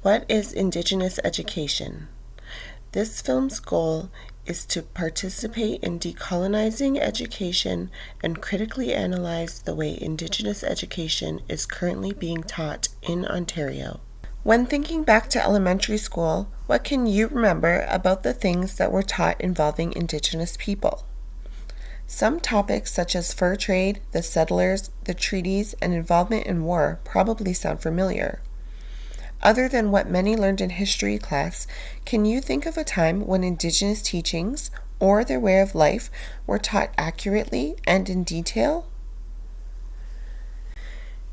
What is indigenous education? This film's goal is to participate in decolonizing education and critically analyze the way indigenous education is currently being taught in Ontario. When thinking back to elementary school, what can you remember about the things that were taught involving indigenous people? Some topics such as fur trade, the settlers, the treaties, and involvement in war probably sound familiar. Other than what many learned in history class, can you think of a time when Indigenous teachings or their way of life were taught accurately and in detail?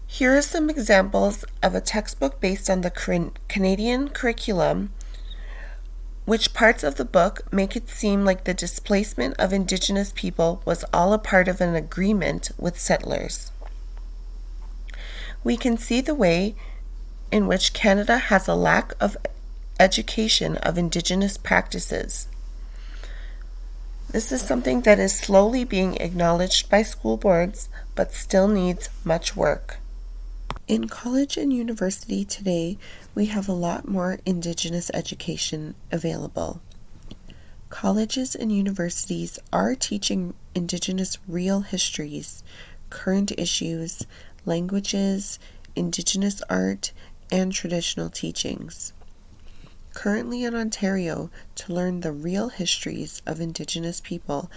Here are some examples of a textbook based on the Canadian curriculum, which parts of the book make it seem like the displacement of Indigenous people was all a part of an agreement with settlers. We can see the way in which Canada has a lack of education of Indigenous practices. This is something that is slowly being acknowledged by school boards, but still needs much work. In college and university today, we have a lot more Indigenous education available. Colleges and universities are teaching Indigenous real histories, current issues, languages, Indigenous art, and traditional teachings. Currently in Ontario, to learn the real histories of Indigenous people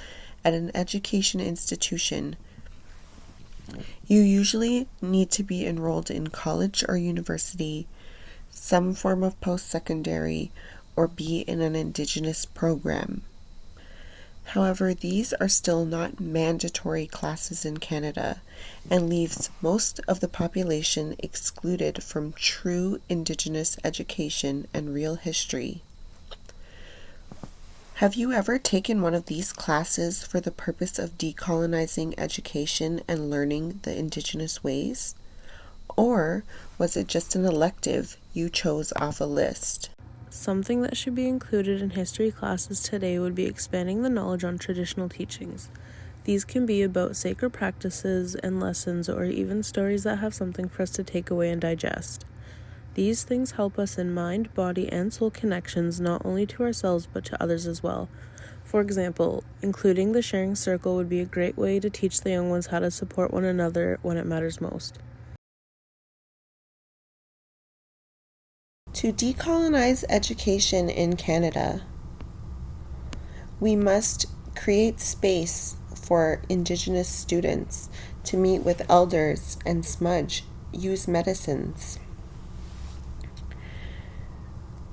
at an education institution, you usually need to be enrolled in college or university, some form of post-secondary, or be in an Indigenous program. However, these are still not mandatory classes in Canada and leaves most of the population excluded from true Indigenous education and real history. Have you ever taken one of these classes for the purpose of decolonizing education and learning the Indigenous ways? Or was it just an elective you chose off a list? Something that should be included in history classes today would be expanding the knowledge on traditional teachings. These can be about sacred practices and lessons, or even stories that have something for us to take away and digest. These things help us in mind, body, and soul connections, not only to ourselves but to others as well. For example, including the sharing circle would be a great way to teach the young ones how to support one another when it matters most. To decolonize education in Canada, we must create space for Indigenous students to meet with elders and smudge, use medicines.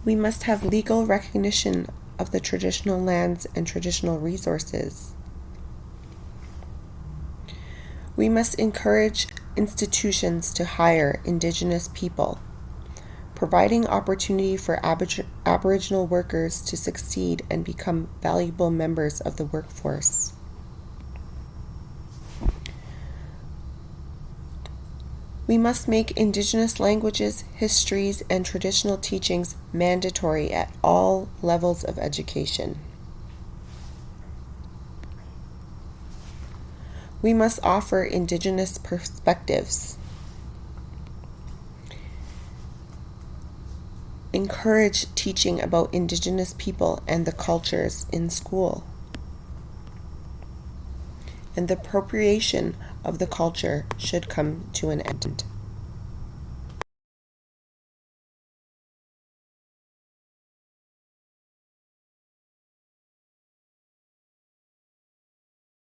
We must have legal recognition of the traditional lands and traditional resources. We must encourage institutions to hire Indigenous people, providing opportunity for Aboriginal workers to succeed and become valuable members of the workforce. We must make Indigenous languages, histories, and traditional teachings mandatory at all levels of education. We must offer Indigenous perspectives. Encourage teaching about Indigenous people and the cultures in school. And the appropriation of the culture should come to an end.